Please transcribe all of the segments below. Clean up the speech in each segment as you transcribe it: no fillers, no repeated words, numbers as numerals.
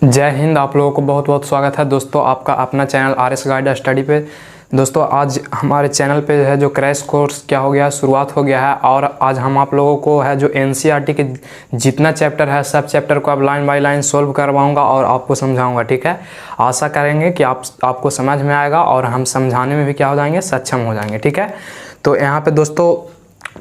जय हिंद। आप लोगों को बहुत बहुत स्वागत है दोस्तों आपका अपना चैनल RS गाइड स्टडी पे। दोस्तों आज हमारे चैनल पे है जो क्रैश कोर्स क्या हो गया है, शुरुआत हो गया है। और आज हम आप लोगों को है जो NCERT के जितना चैप्टर है सब चैप्टर को अब लाइन बाय लाइन सोल्व करवाऊंगा और आपको समझाऊंगा। ठीक है, आशा करेंगे कि आपको समझ में आएगा और हम समझाने में भी क्या हो जाएंगे, सक्षम हो जाएंगे। ठीक है, तो यहाँ पे दोस्तों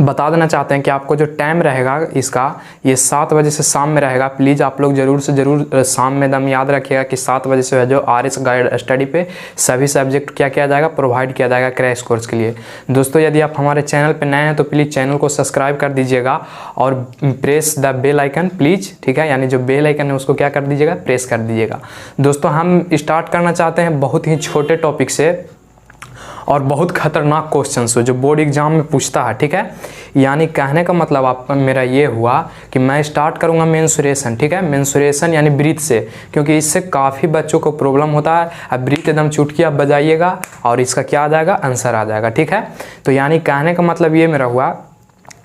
बता देना चाहते हैं कि आपको जो टाइम रहेगा इसका ये 7 बजे से शाम में रहेगा। प्लीज़ आप लोग ज़रूर से ज़रूर शाम में दम याद रखिएगा कि 7 बजे से है जो RS गाइड स्टडी पे सभी सब्जेक्ट क्या किया जाएगा, प्रोवाइड किया जाएगा क्रैश कोर्स के लिए। दोस्तों यदि आप हमारे चैनल पे नए हैं तो प्लीज़ चैनल को सब्सक्राइब कर दीजिएगा और press the bell icon please. ठीक है, यानी जो बेल आइकन है उसको क्या कर दीजिएगा, प्रेस कर दीजिएगा। दोस्तों हम स्टार्ट करना चाहते हैं बहुत ही छोटे टॉपिक से और बहुत खतरनाक क्वेश्चन हो जो बोर्ड एग्जाम में पूछता है। ठीक है, यानी कहने का मतलब आप मेरा ये हुआ कि मैं स्टार्ट करूंगा मेंसुरेशन। ठीक है, मेंसुरेशन यानी ब्रीथ से, क्योंकि इससे काफ़ी बच्चों को प्रॉब्लम होता है। अब ब्रीथ एकदम चुटकी आप बजाइएगा और इसका क्या आ जाएगा, आंसर आ जाएगा। ठीक है, तो यानी कहने का मतलब ये मेरा हुआ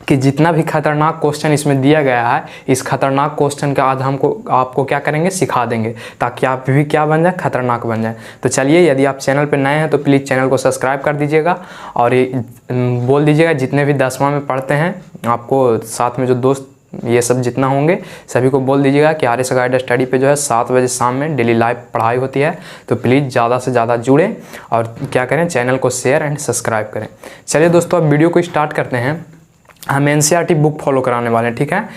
कि जितना भी खतरनाक क्वेश्चन इसमें दिया गया है, इस खतरनाक क्वेश्चन का आज आपको क्या करेंगे, सिखा देंगे, ताकि आप भी क्या बन जाए, खतरनाक बन जाए। तो चलिए, यदि आप चैनल पर नए हैं तो प्लीज़ चैनल को सब्सक्राइब कर दीजिएगा और ये बोल दीजिएगा जितने भी 10वां में पढ़ते हैं, आपको साथ में जो दोस्त ये सब जितना होंगे सभी को बोल दीजिएगा कि RS गाइड स्टडी पे जो है 7 बजे शाम में डेली लाइव पढ़ाई होती है। तो प्लीज़ ज़्यादा से ज़्यादा जुड़ें और क्या करें, चैनल को शेयर एंड सब्सक्राइब करें। चलिए दोस्तों अब वीडियो को स्टार्ट करते हैं। हम NCERT बुक फॉलो कराने वाले हैं। ठीक है,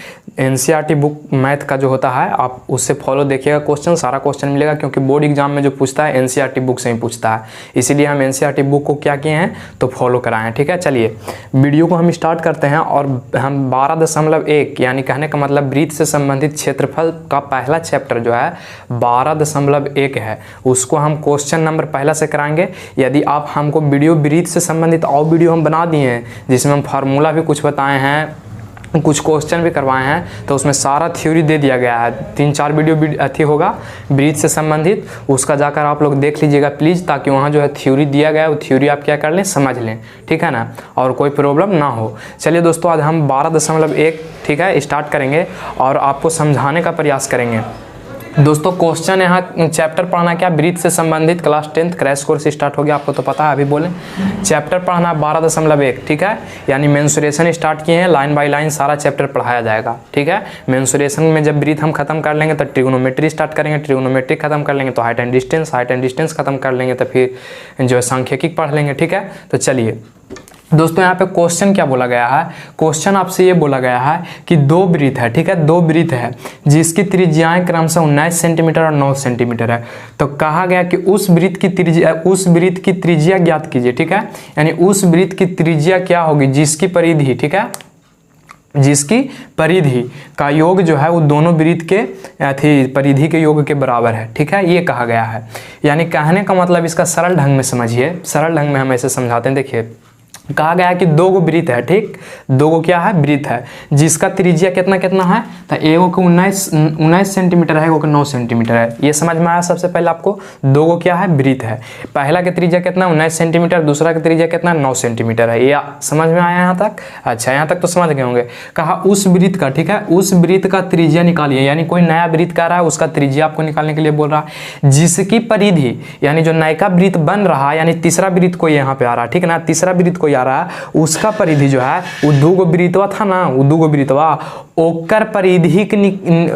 NCERT बुक मैथ का जो होता है आप उससे फॉलो देखिएगा, क्वेश्चन सारा क्वेश्चन मिलेगा, क्योंकि बोर्ड एग्जाम में जो पूछता है NCERT बुक से ही पूछता है। इसीलिए हम NCERT बुक को क्या किए हैं, तो फॉलो कराएं हैं। ठीक है, चलिए वीडियो को हम स्टार्ट करते हैं और हम 12.1 यानी कहने का मतलब ब्रीथ से संबंधित क्षेत्रफल का पहला चैप्टर जो है 12.1 है, उसको हम क्वेश्चन नंबर पहला से कराएंगे। यदि आप हमको वीडियो ब्रीथ से संबंधित और वीडियो हम बना दिए हैं जिसमें हम फार्मूला भी कुछ बताए हैं, कुछ क्वेश्चन भी करवाए हैं, तो उसमें सारा थ्योरी दे दिया गया है। 3-4 वीडियो अथी होगा ब्रीथ से संबंधित, उसका जाकर आप लोग देख लीजिएगा प्लीज़, ताकि वहाँ जो है थ्योरी दिया गया है वो थ्योरी आप क्या कर लें, समझ लें। ठीक है ना, और कोई प्रॉब्लम ना हो। चलिए दोस्तों आज हम 12.1 ठीक है स्टार्ट करेंगे और आपको समझाने का प्रयास करेंगे। दोस्तों क्वेश्चन यहाँ चैप्टर पढ़ना क्या, ब्रीथ से संबंधित class 10th crash course start हो गया, आपको तो पता है, अभी बोलें। चैप्टर पढ़ना 12.1 ठीक है, यानी मेंसुरेशन स्टार्ट किए हैं, लाइन बाय लाइन सारा चैप्टर पढ़ाया जाएगा। ठीक है, मेंसुरेशन में जब ब्रीथ हम खत्म कर लेंगे तो ट्रिग्नोमेट्री स्टार्ट करेंगे, ट्रिग्नोमेट्री खत्म कर लेंगे तो हाइट एंड डिस्टेंस खत्म कर लेंगे तो फिर जो है सांख्यिकी पढ़ लेंगे। ठीक है, तो चलिए दोस्तों यहाँ पे क्वेश्चन क्या बोला गया है, क्वेश्चन आपसे ये बोला गया है कि 2 ब्रीथ है। ठीक है, 2 ब्रीथ है जिसकी त्रिज्याएं क्रमशः 19 सेंटीमीटर और 9 सेंटीमीटर है। तो कहा गया कि उस ब्रीथ की त्रिज्या ज्ञात कीजिए। ठीक है, यानी उस ब्रीथ की त्रिज्या क्या होगी जिसकी परिधि, ठीक है, जिसकी परिधि का योग जो है वो दोनों ब्रीथ के परिधि के योग के बराबर है। ठीक है, ये कहा गया है। यानी कहने का मतलब इसका सरल ढंग में समझिए, सरल ढंग में हम ऐसे समझाते हैं। देखिए कहा गया है कि 2 गो ब्रीथ है। ठीक, 2 गो क्या है, ब्रीथ है, जिसका त्रिज्या कितना कितना है, तो एगो को 19 सेंटीमीटर है, एगो को 9 सेंटीमीटर है। ये समझ में आया सबसे पहले आपको, 2 गो क्या है, ब्रीथ है। पहला का त्रिज्या कितना 19 सेंटीमीटर, दूसरा का त्रिज्या कितना 9 सेंटीमीटर है। ये समझ में आया यहाँ तक? अच्छा, यहाँ तक तो समझ गए होंगे। कहा उस ब्रीथ का, ठीक है, उस ब्रीथ का त्रिज्या निकालिए, यानी कोई नया ब्रीथ कर रहा है उसका त्रिज्या आपको निकालने के लिए बोल रहा है, जिसकी परिधि यानी जो नयका ब्रीथ बन रहा है, यानी तीसरा ब्रीथ कोई यहाँ पे आ रहा है। ठीक है ना, तीसरा ब्रीथ कोई आ रहा है, उसका परिधि जो है वो 2 गो ब्रीथवा था ना, वो 2 गो ब्रीथवा ओकर परिधि के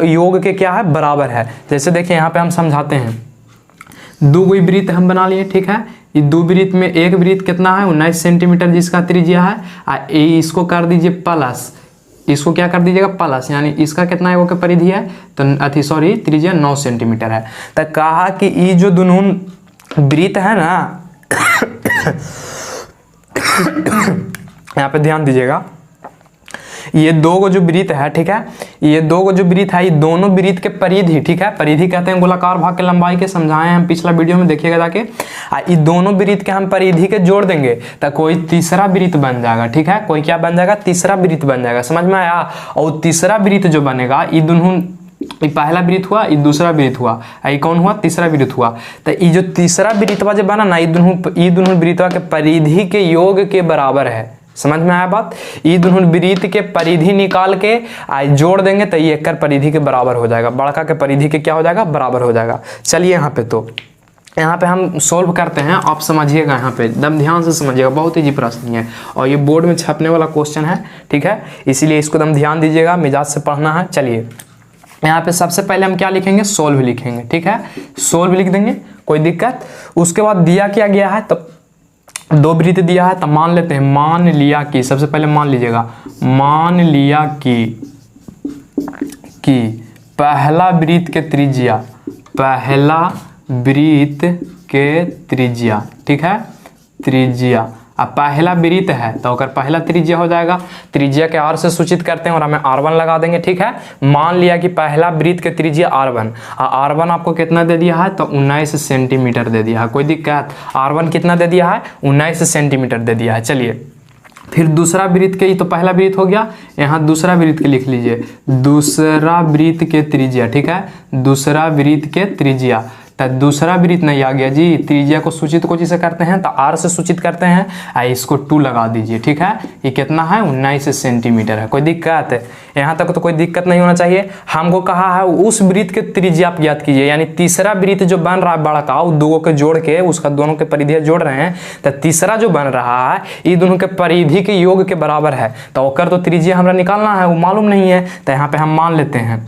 योग के क्या है, बराबर है। जैसे देखिए यहाँ पे हम समझाते हैं, 2 गो ब्रीथ हम बना लिए। ठीक है, ये 2 ब्रीथ में एक ब्रीथ कितना है, 19 सेंटीमीटर जिसका त्रिज्या है, इसको कर दीजिए प्लस, इसको क्या कर दीजिएगा, प्लस, यानी इसका कितना है, वो का परिधि है, तो त्रिज्या 9 सेंटीमीटर है। तो कहा कि ये जो दोनों ब्रीथ है ना यहाँ पे ध्यान दीजिएगा, ये 2 गो जो ब्रीथ है, ठीक है, ये 2 गो जो ब्रीथ है, ये दोनों ब्रीथ के परिधि, ठीक है, परिधि कहते हैं गोलाकार भाग के लंबाई के, समझाए हैं हम पिछला वीडियो में, देखिएगा जाके। ये दोनों ब्रीथ के हम परिधि के जोड़ देंगे तो कोई तीसरा ब्रीथ बन जाएगा। ठीक है, कोई क्या बन जाएगा, तीसरा ब्रीथ बन जाएगा। समझ में आया? और तीसरा ब्रीथ जो बनेगा, ये दोनों, ये पहला ब्रीथ हुआ, ये दूसरा ब्रीथ हुआ, ये कौन हुआ, तीसरा ब्रीथ हुआ। तो ये जो तीसरा ब्रीथवा जो बना ना, ये दोनों ब्रीथवा के परिधि के योग के बराबर है। समझ में आया बात। ई दोनों वृत्त के परिधि निकाल के जोड़ देंगे तो ये एकर परिधि के बराबर हो जाएगा, बड़का के परिधि के क्या हो जाएगा, बराबर हो जाएगा। चलिए यहाँ पे तो यहाँ पे हम सोल्व करते हैं, आप समझिएगा, यहाँ पे एकदम ध्यान से समझिएगा, बहुत ईजी प्रश्न है और ये बोर्ड में छपने वाला क्वेश्चन है, ठीक है, इसीलिए इसको एकदम ध्यान दीजिएगा, मिजाज से पढ़ना है। चलिए यहाँ पे सबसे पहले हम क्या लिखेंगे, सोल्व लिखेंगे, ठीक है, सोल्व लिख देंगे, कोई दिक्कत। उसके बाद दिया क्या गया है, तब दो वृत्त दिया है, तब मान लेते हैं, मान लिया कि, सबसे पहले मान लीजिएगा, मान लिया कि पहला वृत्त के त्रिज्या, पहला वृत्त के त्रिज्या, ठीक है, त्रिज्या, अब पहला वृत्त है तो अगर पहला त्रिज्या हो जाएगा, त्रिज्या के आर से सूचित करते हैं और हमें R1 लगा देंगे, ठीक है। मान लिया कि पहला वृत्त के त्रिज्या R1, R1 आपको कितना दे दिया है, तो 19 सेंटीमीटर दे दिया है, कोई दिक्कत, R1 कितना दे दिया है, 19 सेंटीमीटर दे दिया है। चलिए फिर दूसरा वृत्त के, तो पहला वृत्त हो गया, यहाँ दूसरा वृत्त के लिख लीजिए, दूसरा वृत्त के त्रिज्या, ठीक है, दूसरा वृत्त के त्रिज्या, तो दूसरा वृत्त नहीं आ गया जी, त्रिज्या को सूचित को जिसे करते हैं तो R से सूचित करते हैं, इसको 2 लगा दीजिए, ठीक है, ये कितना है, 19 सेंटीमीटर है, कोई दिक्कत है, यहाँ तक तो कोई दिक्कत नहीं होना चाहिए। हमको कहा है उस वृत्त के त्रिज्या आप ज्ञात कीजिए, यानी तीसरा वृत्त जो बन रहा है बड़ा का, वो दो के जोड़ के उसका दोनों के परिधि जोड़ रहे हैं, तो तीसरा जो बन रहा है ये दोनों के परिधि के योग के बराबर है, तो ओकर तो त्रिज्या हमरा निकालना है, वो मालूम नहीं है, तो यहाँ पे हम मान लेते हैं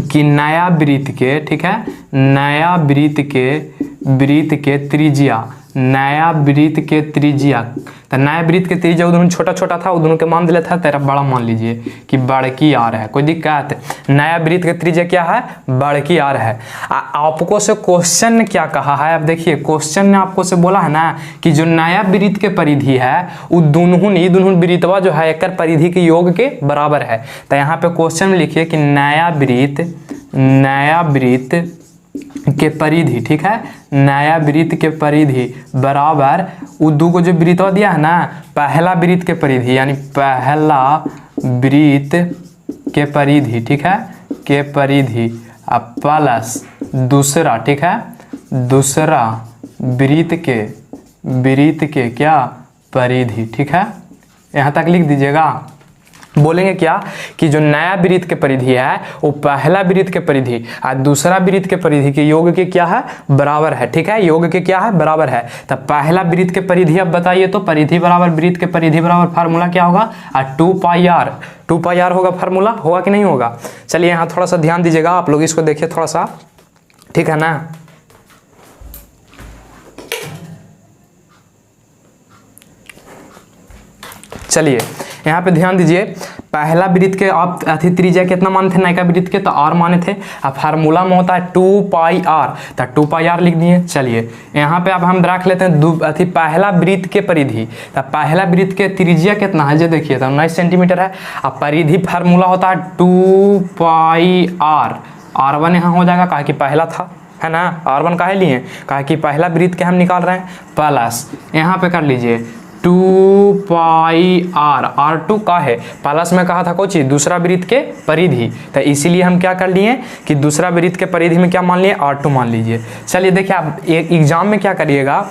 कि नया वृत्त के, ठीक है, नया वृत्त के त्रिज्या, नया वृत्त के त्रिज्या, तो नया वृत्त के त्रिज्या उधर छोटा छोटा था, उधर के मान दिया था, तेरा बड़ा मान लीजिए कि बड़की आर है, कोई दिक्कत, नया वृत्त के त्रिज्या क्या है, बड़की आर है। आपको से क्वेश्चन ने क्या कहा है, अब देखिए क्वेश्चन ने आपको से बोला है ना कि जो नया वृत्त के परिधि है वो दोनों वृत्तवा जो है एकर परिधि के योग के बराबर है, तो यहाँ पे क्वेश्चन में लिखिए कि नया वृत्त के परिधि, ठीक है, नया वृत्त के परिधि बराबर वो दो को जो वृत्त दिया है ना, पहला वृत्त के परिधि, यानी पहला वृत्त के परिधि, ठीक है, के परिधि, अब प्लस दूसरा, ठीक है, दूसरा वृत्त के क्या, परिधि, ठीक है, यहाँ तक लिख दीजिएगा। बोलेंगे क्या कि जो नया वृत्त के परिधि है वो पहला वृत्त के परिधि और दूसरा वृत्त के परिधि के योग के क्या है, बराबर है, ठीक है, योग के क्या है, बराबर है। तब पहला वृत्त के परिधि अब बताइए, तो परिधि बराबर वृत्त के परिधि बराबर फार्मूला क्या होगा, 2 पाई आर होगा, फार्मूला होगा कि नहीं होगा। चलिए यहाँ थोड़ा सा ध्यान दीजिएगा, आप लोग इसको देखिए थोड़ा सा, ठीक है ना। चलिए यहाँ पे ध्यान दीजिए, पहला वृत्त के आप त्रिज्या कितना माने थे, नयका वृत्त के, तो R माने थे, अब फार्मूला में होता है 2 पाई R, तो 2 पाई R लिख दिए। चलिए यहाँ पे अब हम रख लेते हैं पहला वृत्त के परिधि, तो पहला वृत्त के त्रिज्या कितना है, जो देखिए तो 19 सेंटीमीटर है, अब परिधि फार्मूला होता है 2 पाई R, R1 यहाँ हो जाएगा, कहा कि पहला था, है ना, R1 काहे लिए, कहा कि पहला वृत्त के हम निकाल रहे हैं, प्लस यहाँ पे कर लीजिए 2 पाई R, R2 का है, प्लस में कहा था कोची दूसरा वृत्त के परिधि, तो इसीलिए हम क्या कर लिए कि दूसरा वृत्त के परिधि में क्या मान लिए, R2 मान लीजिए। चलिए देखिए आप एक एग्जाम में क्या करिएगा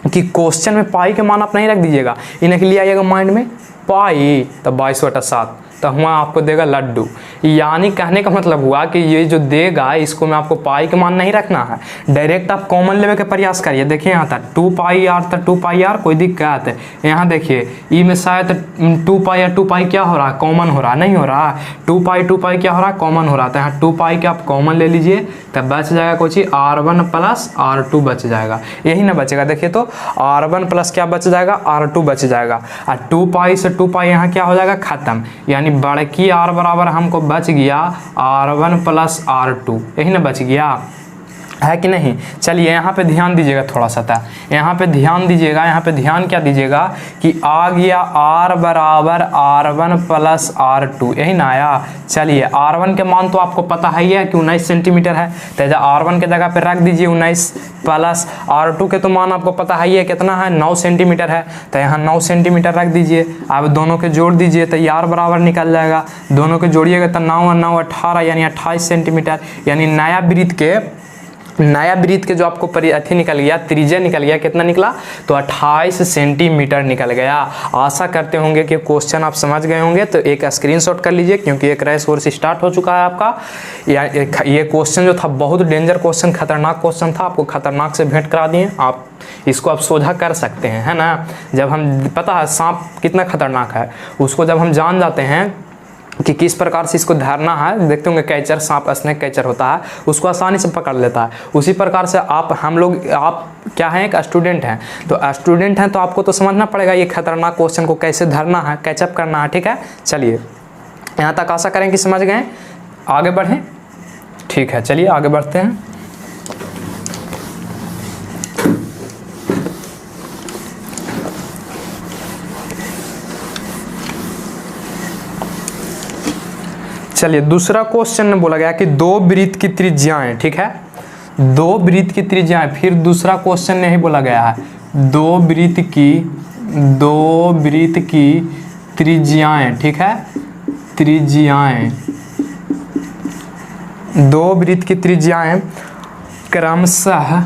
कि क्वेश्चन में पाई के मान आप नहीं रख दीजिएगा, इन्हें के लिए आइएगा माइंड में पाई, तो 22/7, तो हुआ आपको देगा लड्डू, यानी कहने का मतलब हुआ कि ये जो देगा इसको में आपको पाई के मान नहीं रखना है, डायरेक्ट आप कॉमन लेवे के प्रयास करिए। देखिए यहाँ था 2 पाई R, तो 2 पाई R कोई दिक्कत है, यहाँ देखिए ई में शायद 2 पाई और 2 पाई क्या हो रहा है, कॉमन हो रहा है, नहीं हो रहा, 2 पाई क्या हो रहा है, कॉमन हो रहा है, तो यहाँ 2 पाई के आप कॉमन ले लीजिए, तब बच जाएगा कुछ R1 प्लस R2 बच जाएगा, यही ना बचेगा, देखिए तो R1 प्लस क्या बच जाएगा, R2 बच जाएगा, और 2 पाई से 2 पाई यहाँ क्या हो जाएगा, खत्म, यानी बड़की R बराबर हमको बच गया R1 प्लस R2, यही ना बच गया, है कि नहीं। चलिए यहाँ पे ध्यान दीजिएगा थोड़ा सा था, यहाँ पे ध्यान दीजिएगा, यहाँ पे ध्यान क्या दीजिएगा कि आ गया R बराबर R1 प्लस R2, यही ना आया। चलिए R1 के मान तो आपको पता है ही है कि 19 सेंटीमीटर है, तो R1 के जगह पे रख दीजिए 19, प्लस R2 के तो मान आपको पता है ही है कितना है, 9 सेंटीमीटर है, तो यहाँ 9 सेंटीमीटर रख दीजिए। अब दोनों के जोड़ दीजिए तो R बराबर निकल जाएगा, दोनों के जोड़िएगा तो 9 और 9 18, यानी 28 सेंटीमीटर, यानी नया वृत्त के नया वृत्त के जो आपको अथी निकल गया, त्रिज्या निकल गया, कितना निकला? तो 28 सेंटीमीटर निकल गया। आशा करते होंगे कि क्वेश्चन आप समझ गए होंगे, तो एक स्क्रीनशॉट कर लीजिए क्योंकि एक क्रैश कोर्स स्टार्ट हो चुका है आपका। ये क्वेश्चन जो था बहुत डेंजर क्वेश्चन, खतरनाक क्वेश्चन था, आपको खतरनाक से भेंट करा दिए। आप इसको आप सोझा कर सकते हैं, है ना। जब हम पता है सांप कितना खतरनाक है, उसको जब हम जान जाते हैं कि किस प्रकार से इसको धरना है, देखते होंगे कैचर, सांप स्नेक कैचर होता है, उसको आसानी से पकड़ लेता है। उसी प्रकार से आप क्या हैं, एक स्टूडेंट हैं, तो स्टूडेंट हैं तो आपको तो समझना पड़ेगा ये खतरनाक क्वेश्चन को कैसे धरना है, कैचअप करना है। ठीक है, चलिए यहाँ तक आशा करें कि समझ गए। आगे बढ़ें, ठीक है, चलिए आगे बढ़ते हैं। चलिए दूसरा क्वेश्चन में बोला गया कि दो वृत्त की त्रिज्याएं, ठीक है, दो वृत्त की त्रिज्याएं। फिर दूसरा क्वेश्चन में ही बोला गया है दो वृत्त की त्रिज्याएं, ठीक है, त्रिज्याएं, दो वृत्त की त्रिज्याएं क्रमशः,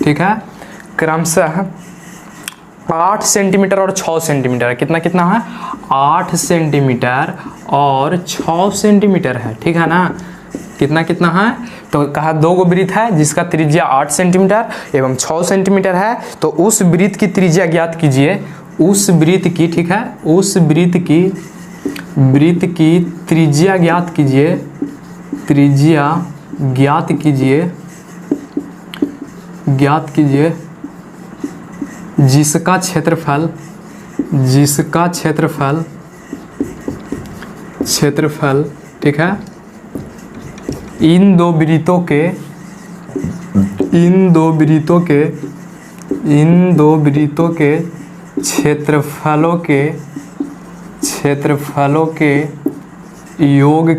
ठीक है, क्रमशः 8 सेंटीमीटर और 6 सेंटीमीटर। कितना है? 8 सेंटीमीटर और 6 सेंटीमीटर है, ठीक है ना। कितना है? तो कहा दो गो वृत्त है जिसका त्रिज्या 8 सेंटीमीटर एवं 6 सेंटीमीटर है। तो उस वृत्त की त्रिज्या ज्ञात कीजिए, उस वृत्त की, ठीक है, उस वृत्त की त्रिज्या ज्ञात कीजिए, त्रिज्या ज्ञात कीजिए जिसका क्षेत्रफल, ठीक है, इन दो वृत्तों के क्षेत्रफलों के योग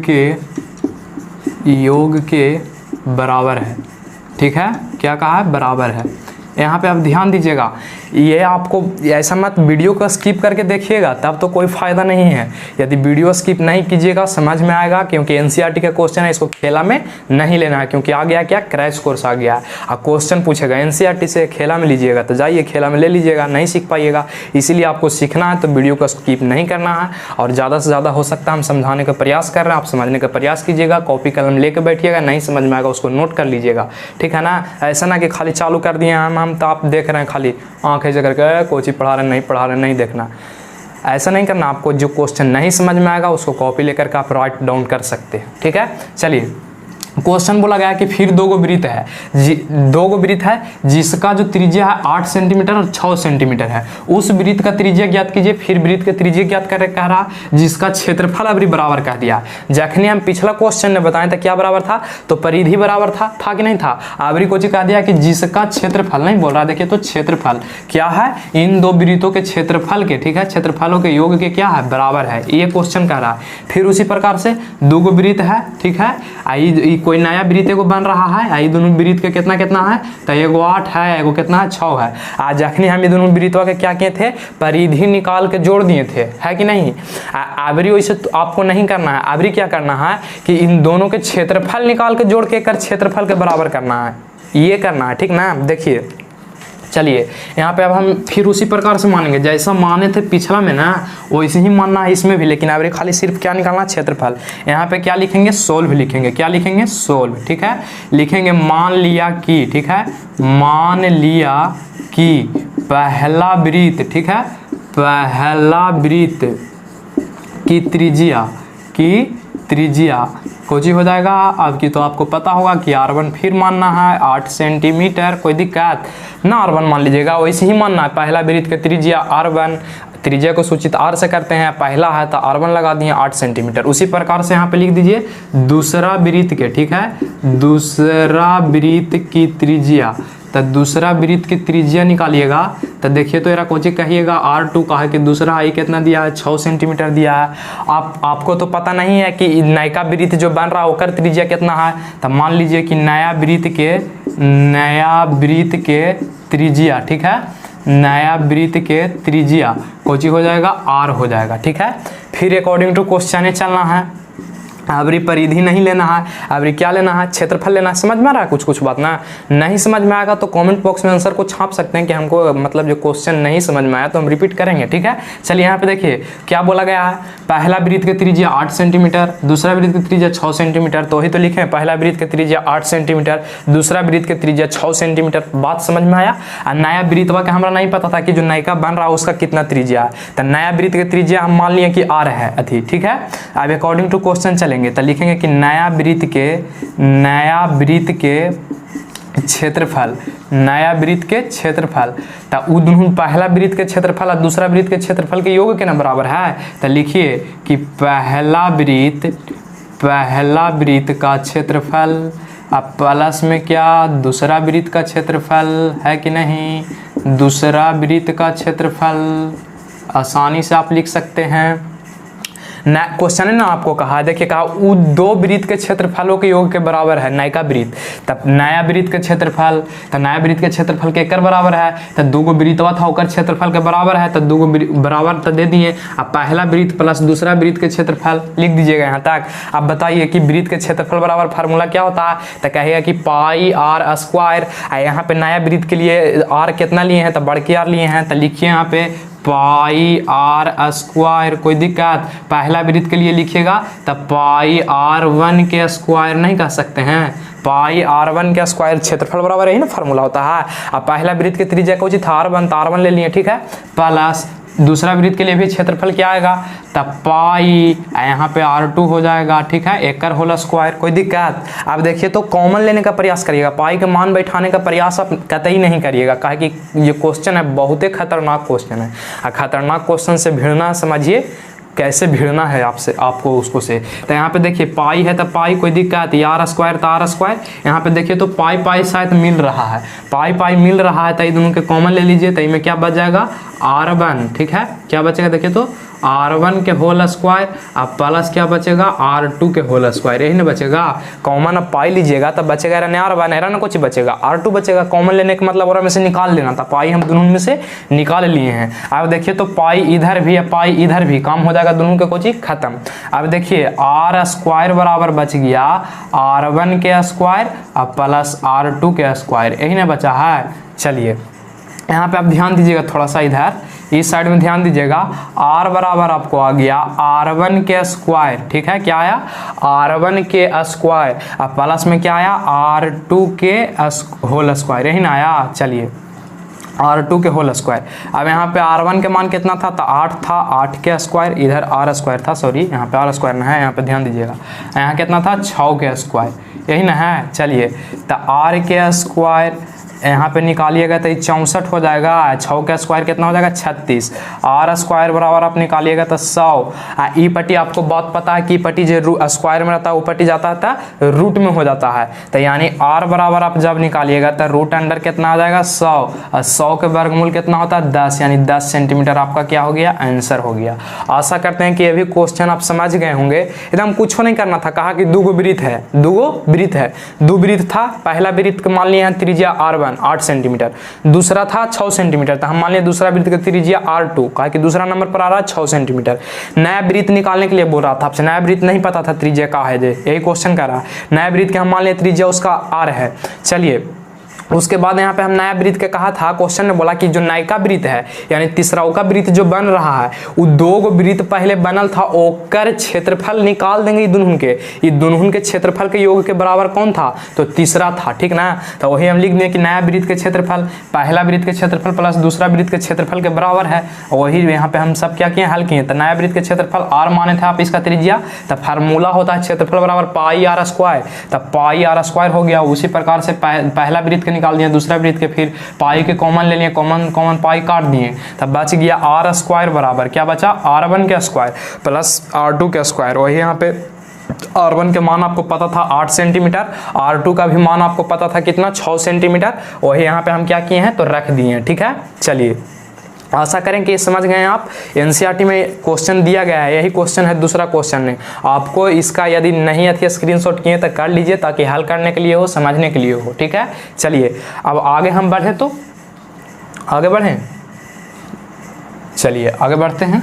के बराबर है। ठीक है, क्या कहा है? बराबर है। यहाँ पे आप ध्यान दीजिएगा, ये आपको ऐसा मत वीडियो को स्किप करके देखिएगा, तब तो कोई फ़ायदा नहीं है। यदि वीडियो स्किप नहीं कीजिएगा समझ में आएगा, क्योंकि एनसीईआरटी का क्वेश्चन है, इसको खेला में नहीं लेना है, क्योंकि आ गया क्या, क्रैश कोर्स आ गया है। अब क्वेश्चन पूछेगा एनसीईआरटी से, खेला में लीजिएगा तो जाइए खेला में ले लीजिएगा, नहीं सीख पाइएगा। इसीलिए आपको सीखना है तो वीडियो को स्किप नहीं करना है, और ज़्यादा से ज़्यादा हो सकता है हम समझाने का प्रयास कर रहे हैं, आप समझने का प्रयास कीजिएगा, कॉपी कलम लेकर बैठिएगा, नहीं समझ में आएगा उसको नोट कर लीजिएगा, ठीक है ना। ऐसा ना कि खाली चालू कर दिए हम तो आप देख रहे हैं खाली आँखें ऐसे करके कोची पढ़ा रहे नहीं देखना, ऐसा नहीं करना। आपको जो क्वेश्चन नहीं समझ में आएगा उसको कॉपी लेकर के आप राइट डाउन कर सकते हैं, ठीक है। चलिए क्वेश्चन बोला गया कि फिर दो गो वृत्त है जिसका जो त्रिज्या है 8 सेंटीमीटर और 6 सेंटीमीटर है। उस वृत्त का त्रिज्या ज्ञात कीजिए। फिर वृत्त का त्रिज्या ज्ञात कर कह रहा जिसका क्षेत्रफल अभी बराबर कह दिया। जखनी हम पिछला क्वेश्चन में बताएं था क्या बराबर था, तो परिधि बराबर था कि नहीं था। अभी कुछ कह दिया कि जिसका क्षेत्रफल नहीं बोल रहा, देखिए तो क्षेत्रफल क्या है, इन दो वृत्तों के क्षेत्रफल के, ठीक है, क्षेत्रफलों के योग के क्या है, बराबर है, ये क्वेश्चन कह रहा है। फिर उसी प्रकार से दो गो वृत्त है, ठीक है, कोई नया वृत्त एगो बन रहा है, आई दोनों वृत्त के कितना है, तो एगो 8 है, एगो कितना है, 6 है। आज जखनी हम ये दोनों वृत्तों के क्या किए थे, परिधि निकाल के जोड़ दिए थे, है कि नहीं। आवरी वैसे तो आपको नहीं करना है, आवरी क्या करना है कि इन दोनों के क्षेत्रफल निकाल के जोड़ के कर क्षेत्रफल के बराबर करना है, ये करना है, ठीक ना। देखिए चलिए यहाँ पे अब हम फिर उसी प्रकार से मानेंगे, जैसा माने थे पिछला में ना वैसे ही मानना है इसमें भी, लेकिन अब खाली सिर्फ क्या निकालना, क्षेत्रफल। यहाँ पे क्या लिखेंगे, सोल्व लिखेंगे। क्या लिखेंगे, सोल्व, ठीक है। लिखेंगे मान लिया कि, ठीक है, मान लिया कि पहला वृत्त, ठीक है, पहला वृत्त की त्रिज्या कोची हो जाएगा अब की, तो आपको पता होगा कि R1 फिर मानना है 8 सेंटीमीटर, कोई दिक्कत ना, R1 मान लीजिएगा, वैसे ही मानना है। पहला वृत्त की त्रिज्या R1, त्रिज्या को सूचित R से करते हैं, पहला है तो R1 लगा दिए 8 सेंटीमीटर। उसी प्रकार से यहाँ पे लिख दीजिए दूसरा वृत्त के, ठीक है, दूसरा वृत्त की त्रिज्या, तो दूसरा वृत्त की त्रिज्या निकालिएगा तो देखिए तो एरा कोची कहिएगा R2 का है कि दूसरा आई कितना दिया है, 6 सेंटीमीटर दिया है। आपको तो पता नहीं है कि नया वृत्त जो बन रहा है उसका त्रिज्या कितना है, तो मान लीजिए कि नया वृत्त के त्रिज्या, ठीक है, नया वृत्त के त्रिज्या कोची हो जाएगा, R हो जाएगा, ठीक है। फिर अकॉर्डिंग टू क्वेश्चन चलना है, अबरी परिधि नहीं लेना है, अबरी क्या लेना है, क्षेत्रफल लेना है। समझ में आ रहा है कुछ कुछ बात ना? नहीं समझ में आएगा तो कमेंट बॉक्स में आंसर को छाप सकते हैं कि हमको मतलब जो क्वेश्चन नहीं समझ में आया तो हम रिपीट करेंगे, ठीक है। चलिए यहाँ पे देखिए क्या बोला गया है, पहला वृत्त की त्रिज्या 8 सेंटीमीटर, दूसरा वृत्त की त्रिज्या 6 सेंटीमीटर। तो वही तो लिखे, पहला वृत्त की त्रिज्या 8 सेंटीमीटर, दूसरा वृत्त की त्रिज्या 6 सेंटीमीटर। बात समझ में आया। और नया वृत्तवा का हमारा नहीं पता था कि जो नयका बन रहा है उसका कितना त्रिज्या है, तो नया वृत्त की त्रिज्या हम मान लिए कि r है अथी, ठीक है। अब अकॉर्डिंग टू क्वेश्चन चलेंगे तो लिखेंगे कि नया वृत्त के क्षेत्रफल, नया वृत्त के क्षेत्रफल, तो उ दोनों पहला वृत्त के क्षेत्रफल और दूसरा वृत्त के क्षेत्रफल के योग के ना बराबर है। तो लिखिए कि पहला वृत्त का क्षेत्रफल अब प्लस में क्या दूसरा वृत्त का क्षेत्रफल है कि नहीं, दूसरा वृत्त का क्षेत्रफल आसानी से आप लिख सकते हैं। क्वेश्चन है ना, आपको कहा, देखिए कहा उ दो वृत्त के क्षेत्रफलों के योग के बराबर है नयका वृत्त। तब नया वृत्त के क्षेत्रफल, तो नया वृत्त के क्षेत्रफल के एकर बराबर है, तो दूगो वृत्तवा था ओकर क्षेत्रफल के बराबर है, तो दूगो बराबर तो दे दिए। अब पहला वृत्त प्लस दूसरा वृत्त के क्षेत्रफल लिख दीजिएगा यहाँ तक। अब बताइए कि वृत्त के क्षेत्रफल बराबर फार्मूला क्या होता है, तो कहेगा कि पाई r स्क्वायर। यहाँ पे नया वृत्त के लिए r कितना लिए हैं, तो बड़के r लिए हैं, तो लिखिए यहाँ पे पाई r स्क्वायर। कोई दिक्कत, पहला वृत्त के लिए लिखिएगा तो पाई r1 के स्क्वायर नहीं कह सकते हैं, पाई r1 के स्क्वायर क्षेत्रफल बराबर यही ना फार्मूला होता है। अब पहला वृत्त की त्रिज्या कौन सी था, r1, तो r1 ले लिए, ठीक है, प्लस दूसरा वृत्त के लिए भी क्षेत्रफल क्या आएगा, तब पाई यहाँ पे r2 हो जाएगा, ठीक है, एकर होल स्क्वायर। कोई दिक्कत। अब देखिए तो कॉमन लेने का प्रयास करिएगा, पाई के मान बैठाने का प्रयास आप कतई नहीं करिएगा, कहा कि ये क्वेश्चन है बहुत ही खतरनाक क्वेश्चन है। खतरनाक क्वेश्चन से भिड़ना समझिए कैसे भिड़ना है आपको उसको से। तो यहाँ पे देखिए पाई है तो पाई, कोई दिक्कत, r स्क्वायर तो r स्क्वायर। यहाँ पे देखिए तो पाई शायद मिल रहा है, पाई मिल रहा है, तो ये दोनों के कॉमन ले लीजिए, तो इनमें क्या बच जाएगा r1, ठीक है, क्या बचेगा देखिए तो r1 के होल स्क्वायर, अब प्लस क्या बचेगा r2 के होल स्क्वायर, यही ना बचेगा। कॉमन अब पाई लीजिएगा तब बचेगा r1 ना कुछ बचेगा, r2 बचेगा। कॉमन लेने का मतलब और में से निकाल लेना था, पाई हम दोनों में से निकाल लिए हैं। अब देखिए तो पाई इधर भी है, पाई इधर भी, काम हो जाएगा दोनों के कुछ खत्म। अब देखिए r स्क्वायर बराबर बच गया r1 के स्क्वायर अब प्लस r2 के स्क्वायर, यही ना बचा है। चलिए यहाँ पे आप ध्यान दीजिएगा थोड़ा सा, इधर इस साइड में ध्यान दीजिएगा, r बराबर आपको आ गया r1 के स्क्वायर, ठीक है, क्या आया r1 के स्क्वायर, अब प्लस में क्या आया r2 के होल स्क्वायर, यही ना आया। चलिए r2 के होल स्क्वायर। अब यहाँ पे r1 के मान कितना था, तो 8 था, 8 के स्क्वायर, इधर r स्क्वायर था, सॉरी यहाँ पे r स्क्वायर ना है, यहाँ पे ध्यान दीजिएगा, यहाँ कितना था 6 के स्क्वायर, यही ना है। चलिए तो r के स्क्वायर यहाँ पे निकालिएगा तो 64 हो जाएगा, 6 का स्क्वायर कितना हो जाएगा 36, r स्क्वायर बराबर आप निकालिएगा तो 100। ई पट्टी आपको बहुत पता है कि पट्टी जो स्क्वायर में रहता है वो पट्टी जाता है रूट में हो जाता है, तो यानी r बराबर आप जब निकालिएगा तो रूट अंडर कितना आ जाएगा 100, और 100 के वर्गमूल कितना होता है 10, यानी 10 सेंटीमीटर आपका क्या हो गया आंसर हो गया। आशा करते हैं कि ये भी क्वेश्चन आप समझ गए होंगे। एकदम कुछ नहीं करना था, कहा कि दो वृत्त है, दो वृत्त था, पहला वृत्त मान लिया है त्रिज्या r1 8 सेंटीमीटर, दूसरा था 6 सेंटीमीटर, तो हम मान लिया दूसरा वृत्त की त्रिज्या r2, कहा कि दूसरा नंबर पर आ रहा है 6 सेंटीमीटर। नया वृत्त निकालने के लिए बोल रहा था आपसे, नया वृत्त नहीं पता था त्रिज्या का है, यही क्वेश्चन कर रहा है। नया वृत्त के हम मान लिया त्रिज्या उसका r है। चलिए उसके बाद यहाँ पे हम नया वृत्त के कहा था, क्वेश्चन ने बोला कि जो नयका वृत्त है यानी तीसरा का वृत्त जो बन रहा है वो दो गो वृत्त पहले बनल था, ओकर क्षेत्रफल निकाल देंगे ये दोनों के क्षेत्रफल के योग के बराबर कौन था, तो तीसरा था, ठीक ना। तो वही हम लिख दें कि नया वृत्त के क्षेत्रफल पहला वृत्त के क्षेत्रफल प्लस दूसरा वृत्त के क्षेत्रफल के बराबर है। वही यहाँ पे हम सब क्या किए हल किए, तो नया वृत्त के क्षेत्रफल r माने थे आप इसका त्रिज्या, तो फार्मूला होता है क्षेत्रफल बराबर पाई r स्क्वायर, तब पाई r स्क्वायर हो गया। उसी प्रकार से पहला वृत्त निकाल दिया, दूसरा वृत्त के फिर पाई के कॉमन ले लिए, कॉमन पाई काट दिए, तब बच गया r स्क्वायर बराबर क्या बचा r1 के स्क्वायर प्लस r2 के स्क्वायर। वही यहाँ पे r1 के मान आपको पता था 8 सेंटीमीटर, r2 का भी मान आपको पता था कितना 6 सेंटीमीटर, वही यहाँ पे हम क्या किए हैं तो रख दिए हैं, ठीक है। चलिए आशा करें कि समझ गए आप। एनसीईआरटी में क्वेश्चन दिया गया है, यही क्वेश्चन है, दूसरा क्वेश्चन नहीं। आपको इसका यदि नहीं आती स्क्रीनशॉट किए तो कर लीजिए, ताकि हल करने के लिए हो, समझने के लिए हो, ठीक है। चलिए अब आगे हम बढ़े, तो आगे बढ़ें, चलिए आगे बढ़ते हैं।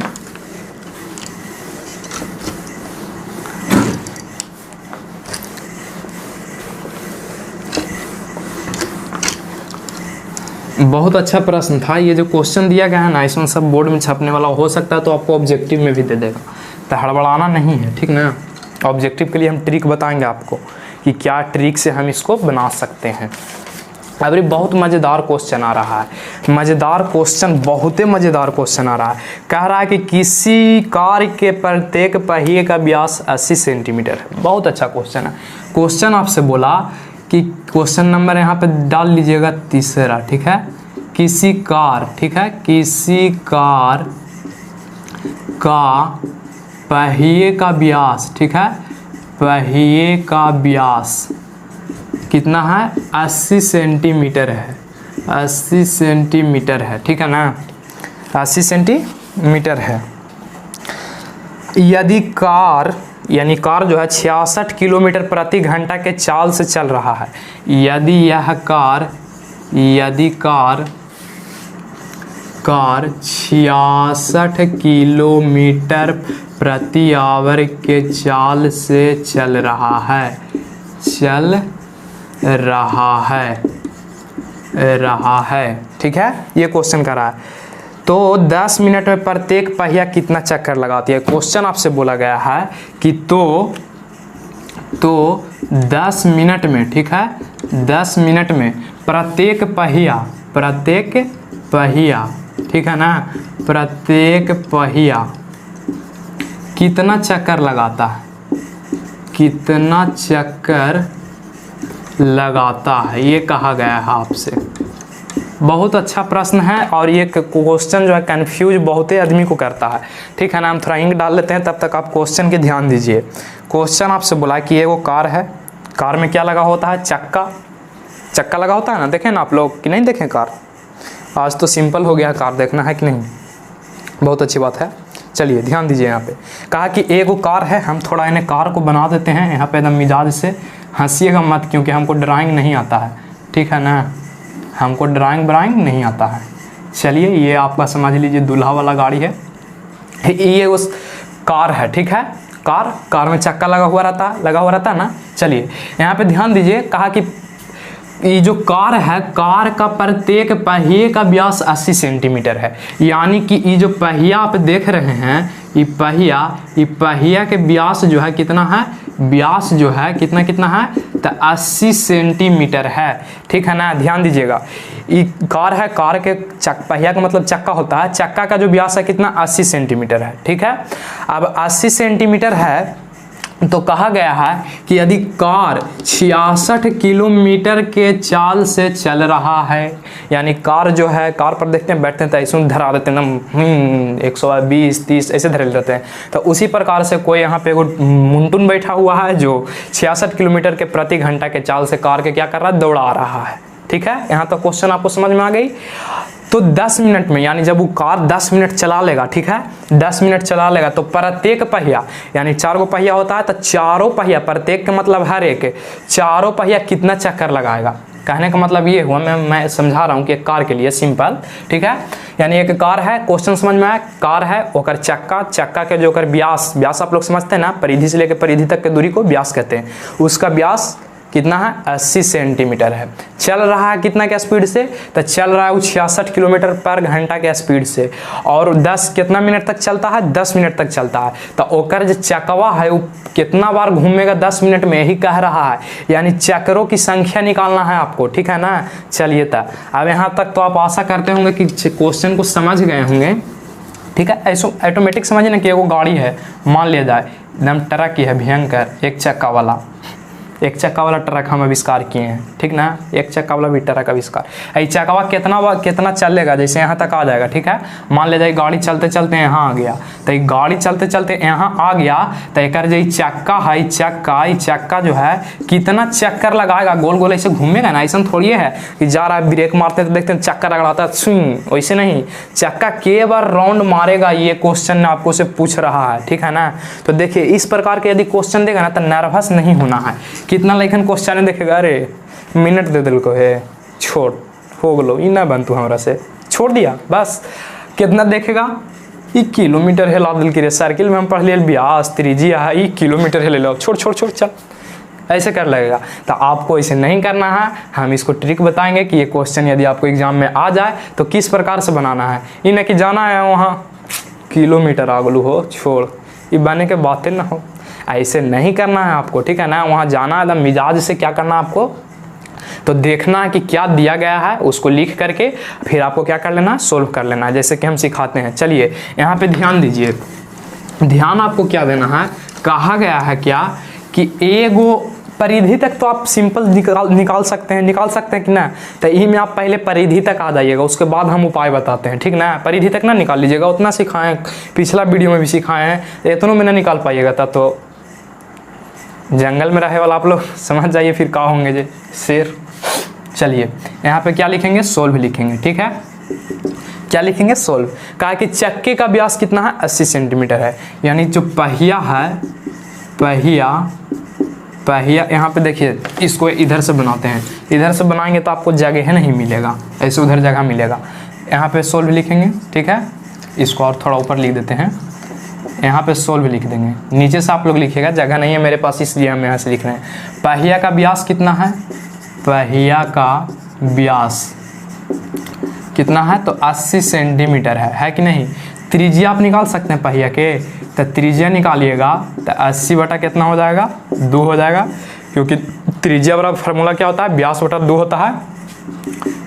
बहुत अच्छा प्रश्न था। ये जो क्वेश्चन दिया गया है ना, इसमें सब बोर्ड में छपने वाला हो सकता है, तो आपको ऑब्जेक्टिव में भी दे देगा, तो हड़बड़ाना नहीं है, ठीक ना। ऑब्जेक्टिव के लिए हम ट्रिक बताएंगे आपको कि क्या ट्रिक से हम इसको बना सकते हैं। अब ये बहुत मज़ेदार क्वेश्चन आ रहा है, मज़ेदार क्वेश्चन, बहुत ही मज़ेदार क्वेश्चन आ रहा है। कह रहा है कि किसी कार के प्रत्येक पहिए का व्यास 80 सेंटीमीटर है। बहुत अच्छा क्वेश्चन है। क्वेश्चन आपसे बोला कि क्वेश्चन नंबर यहाँ पे डाल लीजिएगा तीसरा, ठीक है। किसी कार, ठीक है, किसी कार का पहिए का व्यास, ठीक है, पहिए का व्यास कितना है? 80 सेंटीमीटर है, 80 सेंटीमीटर है, ठीक है ना, 80 सेंटीमीटर है। यदि कार, यानी कार जो है 66 किलोमीटर प्रति घंटा के चाल से चल रहा है, यदि यह कार, यदि कार 66 किलोमीटर प्रति आवर के चाल से चल रहा है, चल रहा है, ठीक है, ये क्वेश्चन कर रहा है। तो 10 मिनट में प्रत्येक पहिया कितना चक्कर लगाती है? क्वेश्चन आपसे बोला गया है कि तो 10 मिनट में, ठीक है, 10 मिनट में प्रत्येक पहिया, ठीक है ना, प्रत्येक पहिया कितना चक्कर लगाता है, कितना चक्कर लगाता है, ये कहा गया है आपसे। बहुत अच्छा प्रश्न है, और ये क्वेश्चन जो है कंफ्यूज बहुत ही आदमी को करता है, ठीक है ना। हम थोड़ा इंक डाल लेते हैं, तब तक आप क्वेश्चन के ध्यान दीजिए। क्वेश्चन आपसे बोला कि ये वो कार है, कार में क्या लगा होता है? चक्का लगा होता है ना, देखें ना आप लोग कि नहीं देखें कार? आज तो सिंपल हो गया कार देखना, है कि नहीं? बहुत अच्छी बात है। चलिए ध्यान दीजिए, यहाँ पे कहा कि एक वो कार है। हम थोड़ा इन्हें कार को बना देते हैं यहाँ पे एकदम मिजाज से, हंसीएगा मत, क्योंकि हमको ड्राइंग नहीं आता है, ठीक है ना, हमको ड्राइंग नहीं आता है। चलिए, ये आपका समझ लीजिए दूल्हा वाला गाड़ी है, ये उस कार है, ठीक है। कार में चक्का लगा हुआ रहता है ना। चलिए यहाँ पे ध्यान दीजिए, कहा कि ये जो कार है, कार का प्रत्येक पहिए का व्यास 80 सेंटीमीटर है। यानी कि ये जो पहिया आप देख रहे हैं, ये पहिया के व्यास जो है कितना है? व्यास जो है कितना है? तो 80 सेंटीमीटर है, ठीक है ना। ध्यान दीजिएगा, ये कार है, कार के पहिया का मतलब चक्का होता है, चक्का का जो व्यास है कितना? 80 सेंटीमीटर है, ठीक है। अब 80 सेंटीमीटर है, तो कहा गया है कि यदि कार 66 किलोमीटर के चाल से चल रहा है, यानी कार जो है, कार पर देखते हैं बैठते हैं तो ऐसे धरा देते हैं एकदम 120 30 ऐसे धरे रहते हैं। तो उसी प्रकार से कोई यहाँ पे मुंटुन बैठा हुआ है जो 66 किलोमीटर के प्रति घंटा के चाल से कार के क्या कर रहा है? दौड़ा रहा है, ठीक है। यहाँ तो क्वेश्चन आपको समझ में आ गई। तो 10 मिनट में, यानी जब वो कार 10 मिनट चला लेगा, ठीक है, 10 मिनट चला लेगा, तो प्रत्येक पहिया, यानी 4 गो पहिया होता है, तो चारों पहिया, प्रत्येक का मतलब हर एक, चारों पहिया कितना चक्कर लगाएगा? कहने का मतलब ये हुआ, मैं समझा रहा हूँ कि एक कार के लिए सिंपल, ठीक है। यानी एक कार है, क्वेश्चन समझ में आया, कार है, ओकर चक्का के जो ओकर व्यास आप लोग समझते हैं ना, परिधि से लेकर परिधि तक के दूरी को व्यास कहते हैं। उसका व्यास कितना है? 80 सेंटीमीटर है। चल रहा है कितना के स्पीड से? तो चल रहा है वो 66 किलोमीटर पर घंटा के स्पीड से, और 10 कितना मिनट तक चलता है? 10 मिनट तक चलता है। तो ओकर जो चकवा है वो कितना बार घूमेगा 10 मिनट में, यही कह रहा है। यानी चक्रों की संख्या निकालना है आपको, ठीक है ना। चलिए तब अब यहाँ तक तो आप आशा करते होंगे कि क्वेश्चन को समझ गए होंगे, ठीक है। ऐसा ऑटोमेटिक समझिए ना कि वो गाड़ी है, मान लिया जाए एकदम ट्रक ही है भयंकर, एक चक्का वाला ट्रक हम आविष्कार किए हैं, ठीक ना। एक चक्का वाला भी ट्रक आविष्कार, ये चक्का कितना चलेगा? जैसे यहाँ तक आ जाएगा, ठीक है। मान ले जाए गाड़ी चलते चलते यहाँ आ गया, तो गाड़ी चलते चलते यहाँ आ गया, तो एक जो चक्का है, चक्का जो है कितना चक्कर लगाएगा? गोल गोल ऐसे घूमेगा ना, ऐसा थोड़ी है कि जा रहा है ब्रेक मारते तो देखते हैं चक्कर रगड़ाता है स्विंग, वैसे नहीं, चक्का के बार राउंड मारेगा, ये क्वेश्चन आपको से पूछ रहा है, ठीक है ना। तो देखिए इस प्रकार के यदि क्वेश्चन देगा ना, तो नर्वस नहीं होना है। कितना लेखन क्वेश्चन देखेगा, अरे मिनट दे दिल को है, छोड़ हो गलो, ई ना बन तू हमरा से, छोड़ दिया बस। कितना देखेगा? 1 किलोमीटर हिला दिल के रे, सर्किल में हम पढ़ लिए व्यास त्रिज्या है, 1 किलोमीटर हिला, छोड़ चल ऐसे कर लगेगा। तो आपको इसे नहीं करना है, हम इसको ट्रिक बताएंगे कि ये क्वेश्चन यदि आपको एग्जाम में आ जाए तो किस प्रकार से बनाना है। ये नहीं कि जाना है वहाँ किलोमीटर आगलू हो छोड़, ये बने के बातें ना हो, ऐसे नहीं करना है आपको, ठीक है ना। वहाँ जाना है एकदम मिजाज से, क्या करना है आपको, तो देखना है कि क्या दिया गया है, उसको लिख करके फिर आपको क्या कर लेना है, सोल्व कर लेना है, जैसे कि हम सिखाते हैं। चलिए यहाँ पे ध्यान दीजिए, ध्यान आपको क्या देना है, कहा गया है क्या कि एगो परिधि तक तो आप सिंपल निकाल सकते हैं कि ना। तो यही में आप पहले परिधि तक आ जाइएगा, उसके बाद हम उपाय बताते हैं, ठीक ना। परिधि तक ना निकाल लीजिएगा, उतना सिखाएं, पिछला वीडियो में भी सिखाए हैं, इतनों में ना निकाल पाइएगा था तो जंगल में रहे वाला आप लोग समझ जाइए फिर क्या होंगे जे शेर। चलिए यहाँ पे क्या लिखेंगे, सोल्व लिखेंगे, ठीक है। क्या लिखेंगे, सोल्व। कहा कि चक्के का व्यास कितना है, 80 सेंटीमीटर है, यानी जो पहिया है, पहिया यहाँ पे देखिए, इसको इधर से बनाते हैं, इधर से बनाएंगे तो आपको जगह नहीं मिलेगा, ऐसे उधर जगह मिलेगा। यहाँ पे सोल्व लिखेंगे, ठीक है। इसको और थोड़ा ऊपर लिख देते हैं, यहाँ पे सोल्व लिख देंगे, नीचे से आप लोग लिखिएगा, जगह नहीं है मेरे पास इसलिए हम यहाँ से लिख रहे हैं। पहिया का व्यास कितना है, पहिया का व्यास कितना है, तो 80 सेंटीमीटर है कि नहीं। त्रिज्या आप निकाल सकते हैं पहिया के, तो त्रिज्या निकालिएगा तो 80 बटा कितना हो जाएगा, 2 हो जाएगा, क्योंकि त्रिज्या बराबर फार्मूला क्या होता है, व्यास बटा 2 होता है,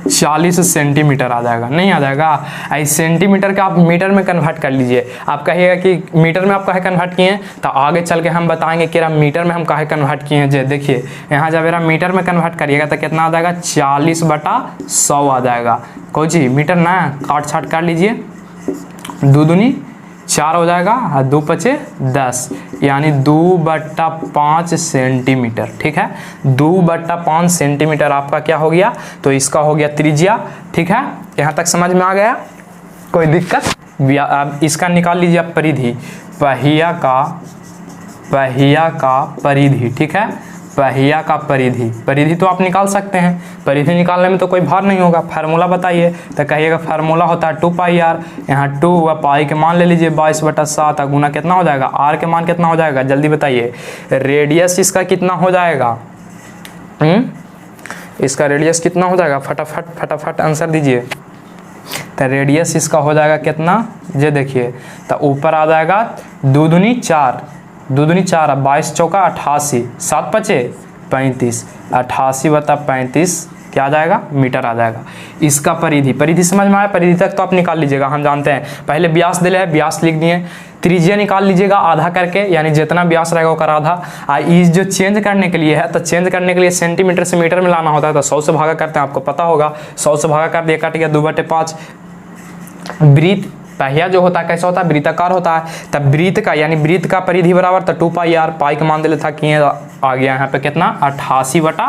40 सेंटीमीटर आ जाएगा, नहीं आ जाएगा। इस सेंटीमीटर का आप मीटर में कन्वर्ट कर लीजिए। आप कहिएगा कि मीटर में आप काहे कन्वर्ट किए हैं, तो आगे चल के हम बताएंगे कि मीटर में हम काहे कन्वर्ट किए हैं। जे देखिए यहाँ जब मेरा मीटर में कन्वर्ट करिएगा तो कितना आ जाएगा, 40/100 आ जाएगा। कोई जी मीटर ना काट छाट कर लीजिए, 2 दूनी 4 हो जाएगा और 2 पचे 10, यानी 2/5 सेंटीमीटर, ठीक है। 2/5 सेंटीमीटर आपका क्या हो गया, तो इसका हो गया त्रिज्या, ठीक है। यहाँ तक समझ में आ गया, कोई दिक्कत। अब इसका निकाल लीजिए आप परिधि, पहिया का परिधि, ठीक है। पहिया का परिधि तो आप निकाल सकते हैं, परिधि निकालने में तो कोई भार नहीं होगा। फार्मूला बताइए, तो कहिएगा फार्मूला होता है 2πr, यहाँ 2 व पाई के मान ले लीजिए 22/7, गुना कितना हो जाएगा, r के मान कितना हो जाएगा, जल्दी बताइए। रेडियस इसका कितना हो जाएगा, इसका रेडियस कितना हो जाएगा, फटाफट आंसर दीजिए। तो रेडियस इसका हो जाएगा कितना, ये देखिए, तो ऊपर आ जाएगा 2 दूनी 4, 2 दूनी 4, 22 चौका 88, 7 पचे 35, 88/35 क्या आ जाएगा, मीटर आ जाएगा। इसका परिधि समझ में आया, परिधि तक तो आप निकाल लीजिएगा, हम जानते हैं। पहले व्यास दिले है, व्यास लिख दिए, त्रिज्या निकाल लीजिएगा आधा करके, यानी जितना व्यास रहेगा वो आधा। इस जो चेंज करने के लिए है, तो चेंज करने के लिए सेंटीमीटर से मीटर में लाना होता है, तो 100 से भागा करते हैं, आपको पता होगा। 100 से भागा कर दिया, कट गया 2/5। वृत्त पहिया जो होता है कैसा होता है, वृत्ताकार होता है, तब वृत्त का यानी वृत्त का परिधि बराबर तो 2πr, पाई का मान दे था कि आ गया यहाँ पे कितना, 88 बटा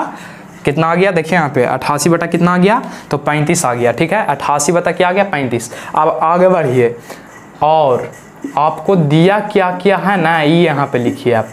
कितना आ गया, देखिए यहाँ पे 88 बटा कितना आ गया, तो 35 आ गया, ठीक है। 88 बटा क्या आ गया, 35। अब आगे बढ़िए, और आपको दिया क्या क्या है ना, ये यहाँ पे लिखिए।